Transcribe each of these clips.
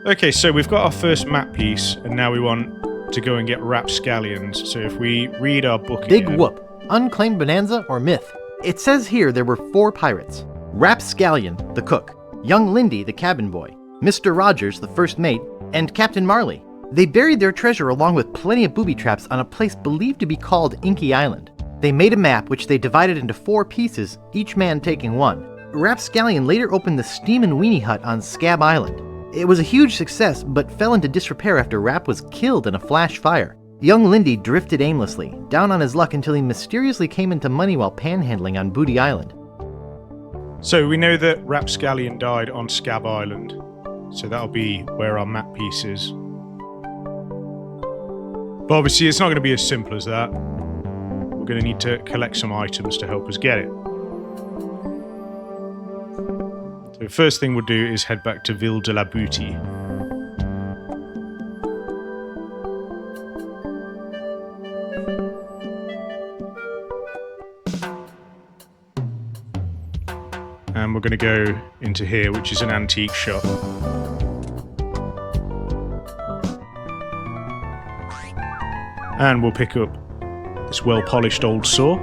Okay, so we've got our first map piece, and now we want to go and get rapscallions. So if we read our book Big again, Whoop. Unclaimed bonanza or myth? It says here there were 4 pirates. Rapscallion, the cook, young Lindy, the cabin boy, Mr. Rogers, the first mate, and Captain Marley. They buried their treasure along with plenty of booby traps on a place believed to be called Inky Island. They made a map which they divided into 4 pieces, each man taking one. Rapscallion later opened the Steam and Weenie Hut on Scabb Island. It was a huge success, but fell into disrepair after Rap was killed in a flash fire. Young Lindy drifted aimlessly, down on his luck until he mysteriously came into money while panhandling on Booty Island. so we know that Rapscallion died on Scabb Island, so that'll be where our map piece is. But obviously it's not going to be as simple as that. We're going to need to collect some items to help us get it. So the first thing we'll do is head back to Ville de la Boutie. And we're going to go into here, which is an antique shop. And we'll pick up this well-polished old saw.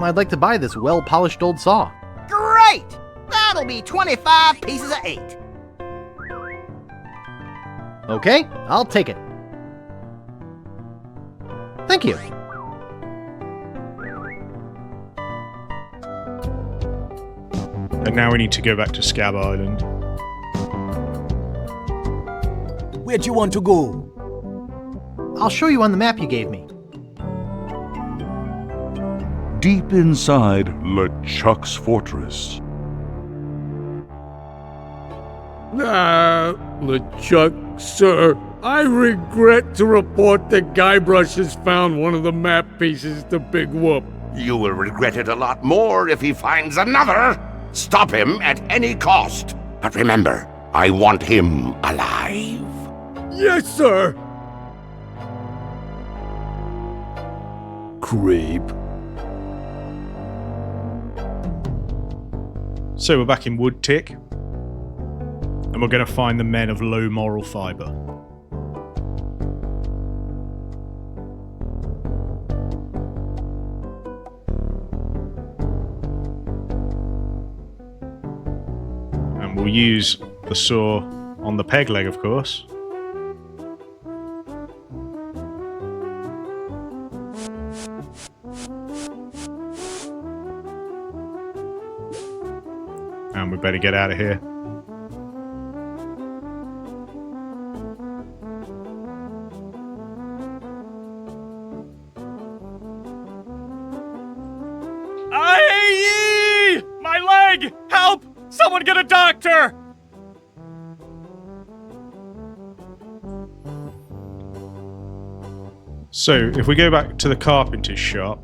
I'd like to buy this well-polished old saw. Great! That'll be 25 pieces of 8. Okay, I'll take it. Thank you. And now we need to go back to Scabb Island. Where'd you want to go? I'll show you on the map you gave me. Deep inside LeChuck's fortress. LeChuck, sir, I regret to report that Guybrush has found one of the map pieces to Big Whoop. You will regret it a lot more if he finds another. Stop him at any cost. But remember, I want him alive. Yes, sir. Creep. So we're back in Woodtick, and we're going to find the men of low moral fibre. And we'll use the saw on the peg leg, of course. And we better get out of here. Aye! My leg! Help! Someone get a doctor! So, if we go back to the carpenter's shop,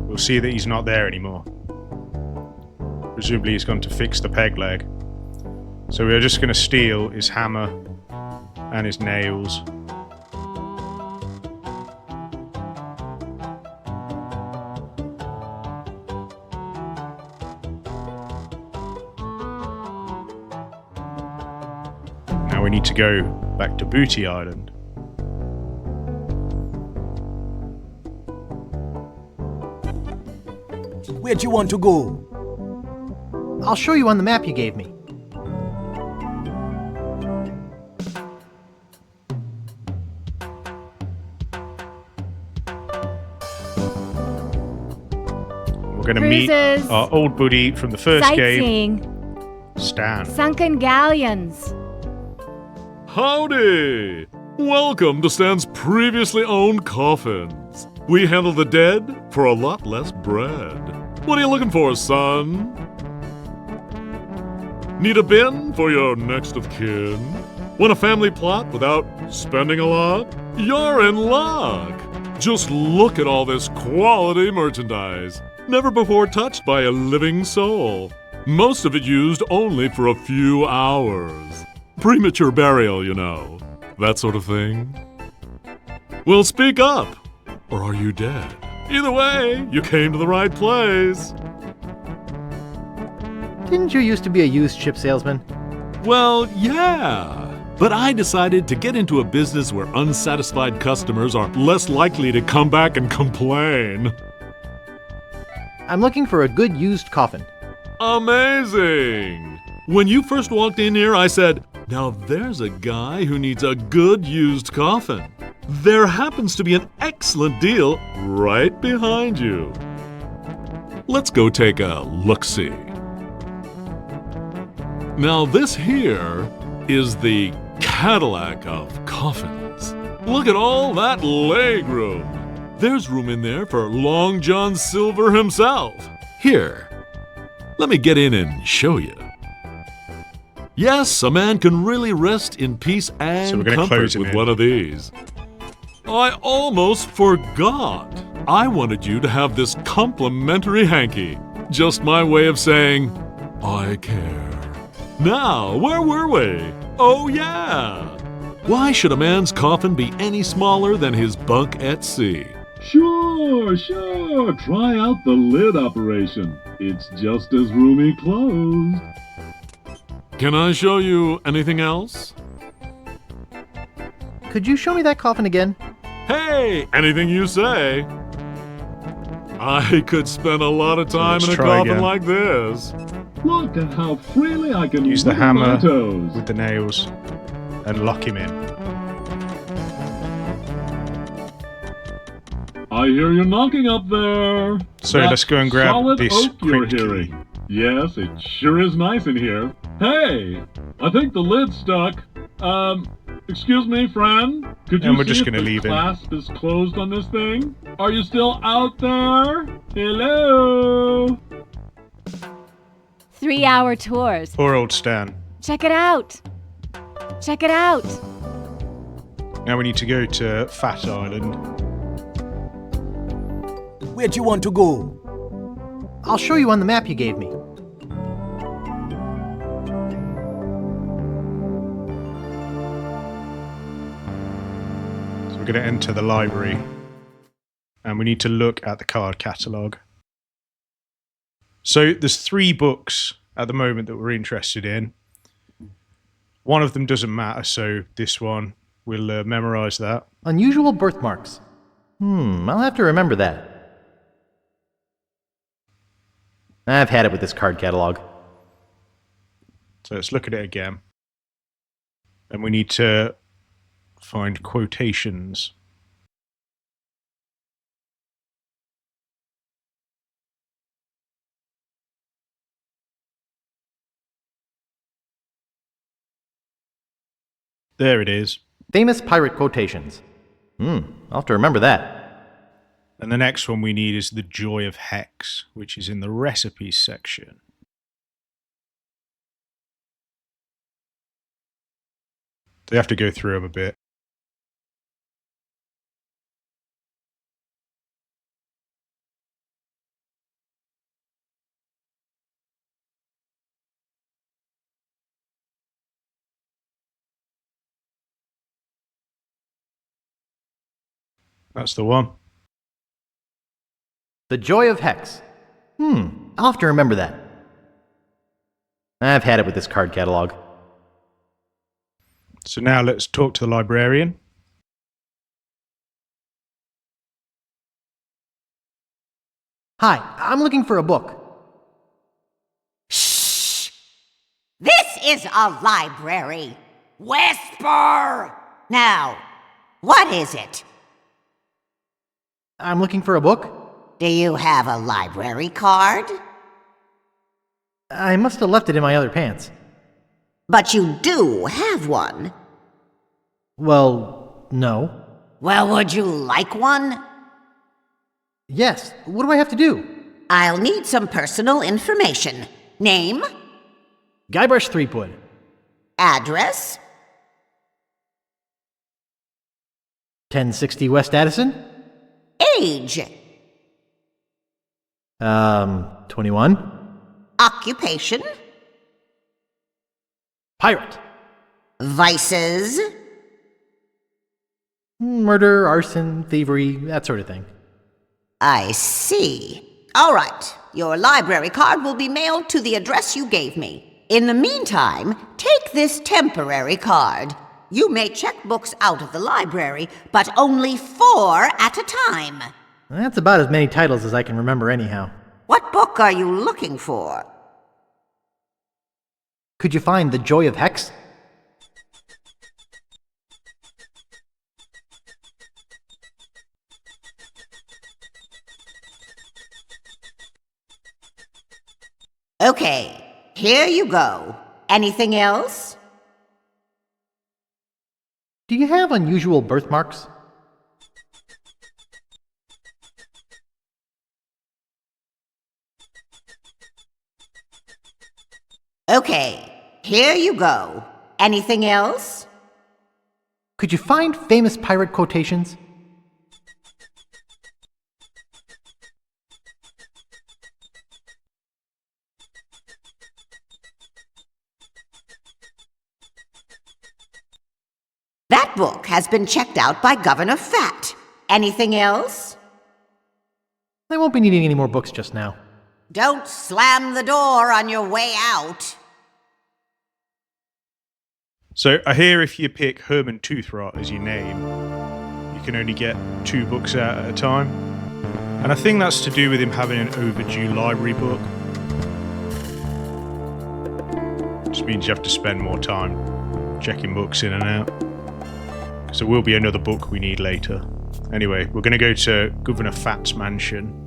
we'll see that he's not there anymore. Presumably he's gone to fix the peg leg. So we're just going to steal his hammer and his nails. Now we need to go back to Booty Island. Where'd you want to go? I'll show you on the map you gave me. We're going to meet Cruises. our old buddy from the first game, Sightseeing. Stan. Sunken galleons. Howdy! Welcome to Stan's previously owned coffins. We handle the dead for a lot less bread. What are you looking for, son? Need a bin for your next of kin? Want a family plot without spending a lot? You're in luck! Just look at all this quality merchandise. Never before touched by a living soul. Most of it used only for a few hours. Premature burial, you know. That sort of thing. Well, speak up. Or are you dead? Either way, you came to the right place. Didn't you used to be a used ship salesman? Well, yeah. But I decided to get into a business where unsatisfied customers are less likely to come back and complain. I'm looking for a good used coffin. Amazing! When you first walked in here, I said, now there's a guy who needs a good used coffin. There happens to be an excellent deal right behind you. Let's go take a look-see. Now this here is the Cadillac of coffins. Look at all that leg room. There's room in there for Long John Silver himself. Here, let me get in and show you. Yes, a man can really rest in peace and comfort with one of these. I almost forgot. I wanted you to have this complimentary hanky. Just my way of saying, I care. Now, where were we? Oh, yeah. Why should a man's coffin be any smaller than his bunk at sea? Sure. Try out the lid operation. It's just as roomy closed. Can I show you anything else? Could you show me that coffin again? Hey, anything you say. I could spend a lot of time in a coffin like this. Look at how freely I can use the wiggle my hammer toes. with the nails and lock him in. I hear you knocking up there. So That let's go and grab solid this oak you're print key. hearing. Yes, it sure is nice in here. Hey, I think the lid's stuck. Excuse me, friend. Could you And we're see just if gonna the leave him. clasp is closed on this thing? Are you still out there? Hello? 3-hour tours. Poor old Stan. Check it out. Check it out. Now we need to go to Fat Island. Where do you want to go? I'll show you on the map you gave me. So we're going to enter the library. And we need to look at the card catalogue. So there's 3 books at the moment that we're interested in. One of them doesn't matter, so this one, we'll memorize that. Unusual birthmarks. I'll have to remember that. I've had it with this card catalog. So let's look at it again. And we need to find quotations. There it is. Famous pirate quotations. I'll have to remember that. And the next one we need is the Joy of Hex, which is in the recipes section. They have to go through them a bit. That's the one. The Joy of Hex. I'll have to remember that. I've had it with this card catalog. So now let's talk to the librarian. Hi, I'm looking for a book. Shh! This is a library. Whisper! Now, what is it? I'm looking for a book. Do you have a library card? I must have left it in my other pants. But you do have one. Well, no. Well, would you like one? Yes, what do I have to do? I'll need some personal information. Name? Guybrush Threepwood. Address? 1060 West Addison. Age? 21. Occupation? Pirate. Vices? Murder, arson, thievery, that sort of thing. I see. All right. Your library card will be mailed to the address you gave me. In the meantime, take this temporary card. You may check books out of the library, but only 4 at a time. That's about as many titles as I can remember anyhow. What book are you looking for? Could you find The Joy of Hex? Okay, here you go. Anything else? Do you have unusual birthmarks? Okay, here you go. Anything else? Could you find famous pirate quotations? That book has been checked out by Governor Fat. Anything else? I won't be needing any more books just now. Don't slam the door on your way out. So I hear if you pick Herman Toothrot as your name, you can only get 2 books out at a time. And I think that's to do with him having an overdue library book. Just means you have to spend more time checking books in and out. Because there will be another book we need later. Anyway, we're going to go to Governor Fat's mansion.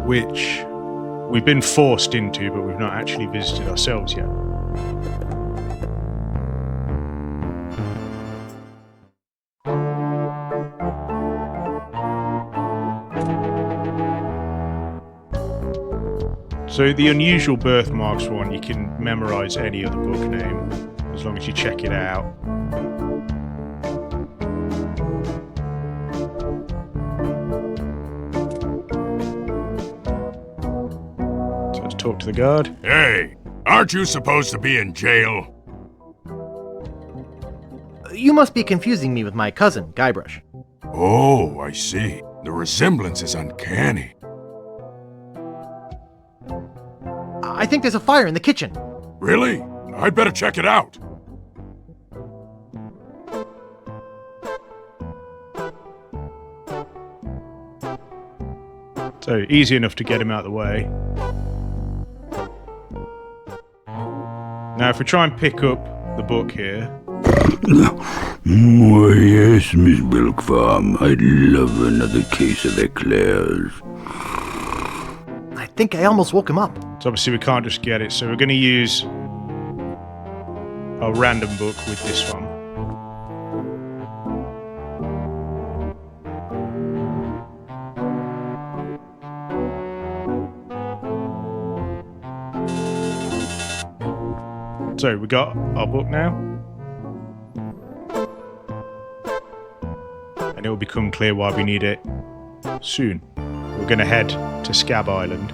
Which we've been forced into, but we've not actually visited ourselves yet. So the unusual birthmarks one, you can memorize any other book name as long as you check it out. So let's talk to the guard. Hey, aren't you supposed to be in jail? You must be confusing me with my cousin, Guybrush. Oh, I see. The resemblance is uncanny. I think there's a fire in the kitchen. Really? I'd better check it out. So easy enough to get him out of the way. Now if we try and pick up the book here. Oh, yes, Miss Milkfarm. I'd love another case of eclairs. I think I almost woke him up. So obviously we can't just get it, so we're going to use a random book with this one. So we got our book now. And it will become clear why we need it soon. We're going to head to Scabb Island.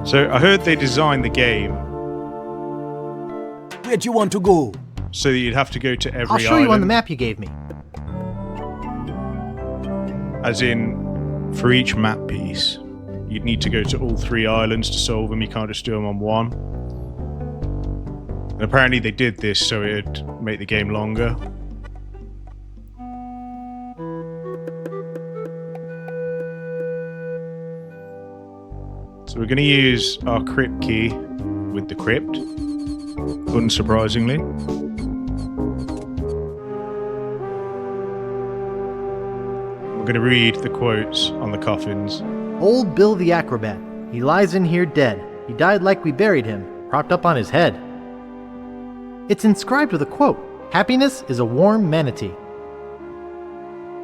So I heard they designed the game. Where do you want to go? So that you'd have to go to every island. I'll show you on the map you gave me. As in, for each map piece, you'd need to go to all 3 islands to solve them. You can't just do them on one. And apparently they did this so it'd make the game longer. So we're going to use our crypt key with the crypt, unsurprisingly. We're going to read the quotes on the coffins. Old Bill the Acrobat. He lies in here dead. He died like we buried him, propped up on his head. It's inscribed with a quote. Happiness is a warm manatee.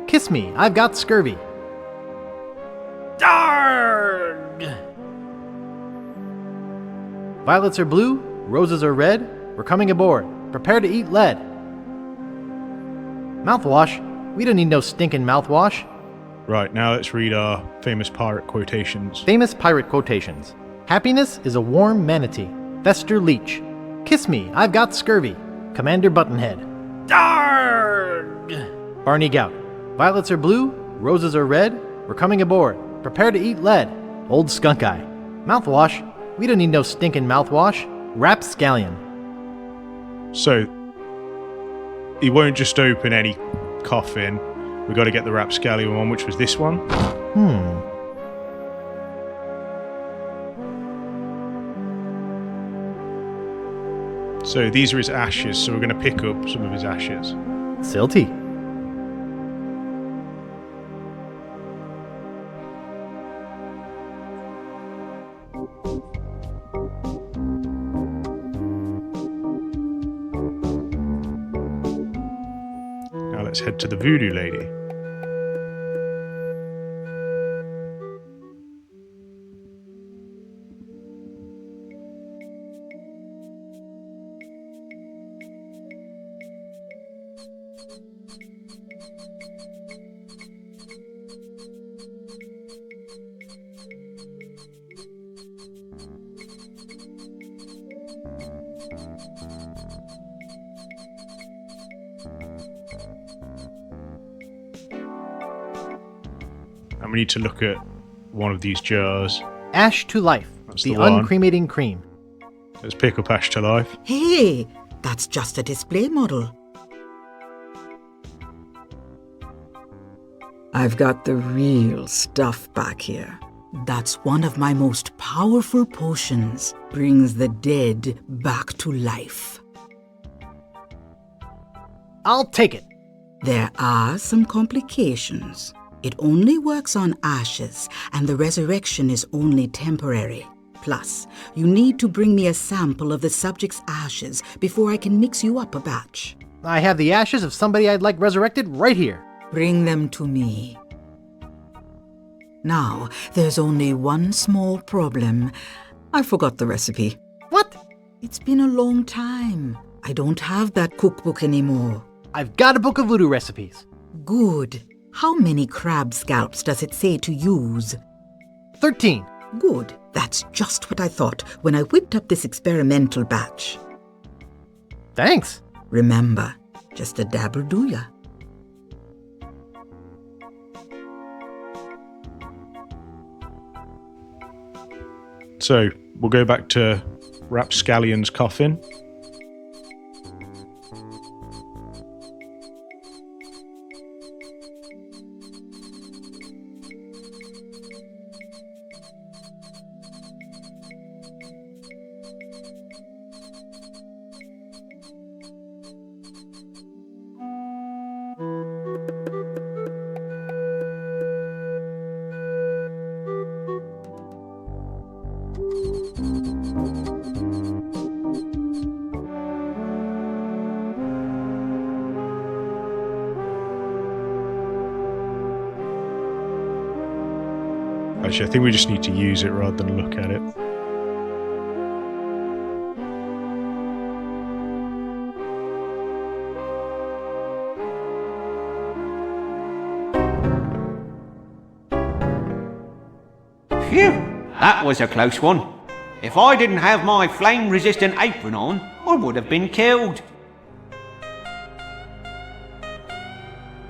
Kiss me, I've got scurvy. Darg! Violets are blue, roses are red. We're coming aboard. Prepare to eat lead. Mouthwash? We don't need no stinking mouthwash. Right, now let's read our famous pirate quotations. Famous pirate quotations. Happiness is a warm manatee. Fester Leech. Kiss me, I've got scurvy. Commander Buttonhead. Darg! Barney Gout. Violets are blue, roses are red. We're coming aboard. Prepare to eat lead. Old Skunk Eye. Mouthwash? We don't need no stinking mouthwash. Rapscallion. So, he won't just open any coffin. We've got to get the rapscallion one, which was this one. So these are his ashes, so we're going to pick up some of his ashes. Silty. Now let's head to the voodoo lady. And we need to look at one of these jars. Ash to Life. That's The the one. uncremating cream. Let's pick up Ash to Life. Hey, that's just a display model. I've got the real stuff back here. That's one of my most powerful potions. Brings the dead back to life. I'll take it. There are some complications. It only works on ashes, and the resurrection is only temporary. Plus, you need to bring me a sample of the subject's ashes before I can mix you up a batch. I have the ashes of somebody I'd like resurrected right here. Bring them to me. Now, there's only one small problem. I forgot the recipe. What? It's been a long time. I don't have that cookbook anymore. I've got a book of voodoo recipes. Good. How many crab scalps does it say to use? 13. Good. That's just what I thought when I whipped up this experimental batch. Thanks. Remember, just a dabble do ya. So, we'll go back to Rapscallion's coffin. Actually, I think we just need to use it rather than look at it. Phew, that was a close one. If I didn't have my flame-resistant apron on, I would have been killed.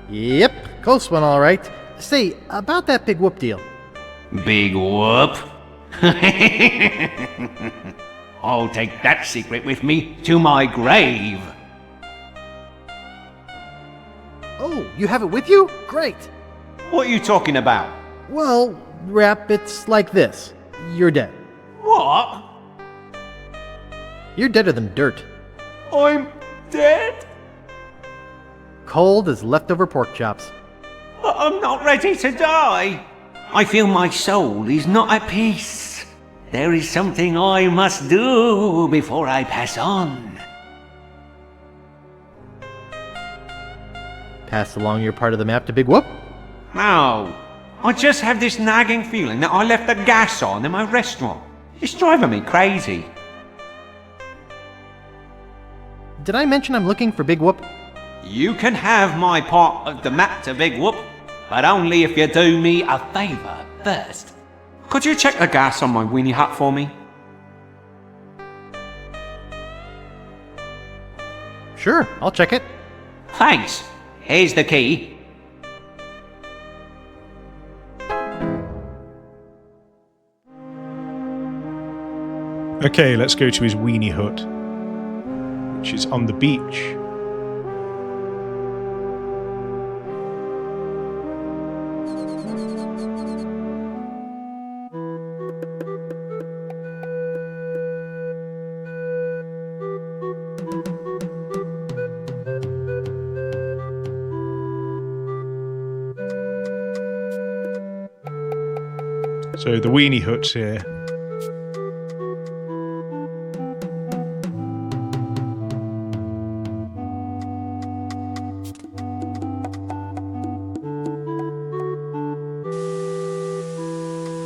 Yep, close one all right. Say, about that big whoop deal. Big whoop. I'll take that secret with me to my grave. Oh, you have it with you? Great. What are you talking about? Well, Rap, it's like this. You're dead. What? You're deader than dirt. I'm dead? Cold as leftover pork chops. I'm not ready to die. I feel my soul is not at peace. There is something I must do before I pass on. Pass along your part of the map to Big Whoop? No. I just have this nagging feeling that I left the gas on in my restaurant. It's driving me crazy. Did I mention I'm looking for Big Whoop? You can have my part of the map to Big Whoop, but only if you do me a favour first. Could you check the gas on my weenie hut for me? Sure, I'll check it. Thanks. Here's the key. Okay, let's go to his weenie hut, which is on the beach. So the weenie hut's here.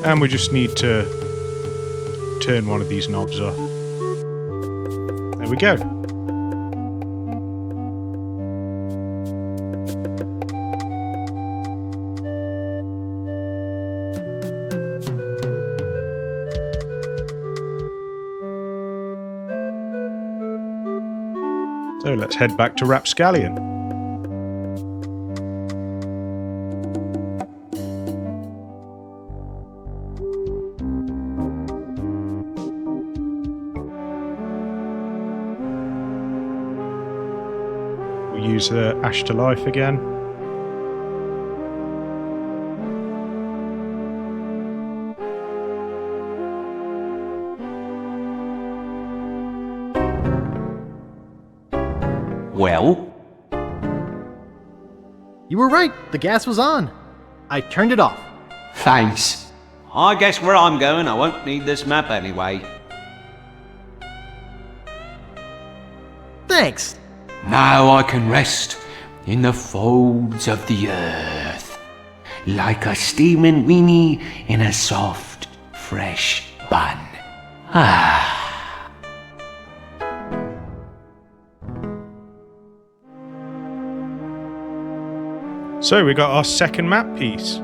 And we just need to turn one of these knobs off. There we go. So let's head back to Rapscallion. We'll use the Ash to Life again. Well? You were right, the gas was on. I turned it off. Thanks. I guess where I'm going I won't need this map anyway. Thanks. Now I can rest in the folds of the earth, like a steaming weenie in a soft, fresh bun. Ah. So we got our second map piece.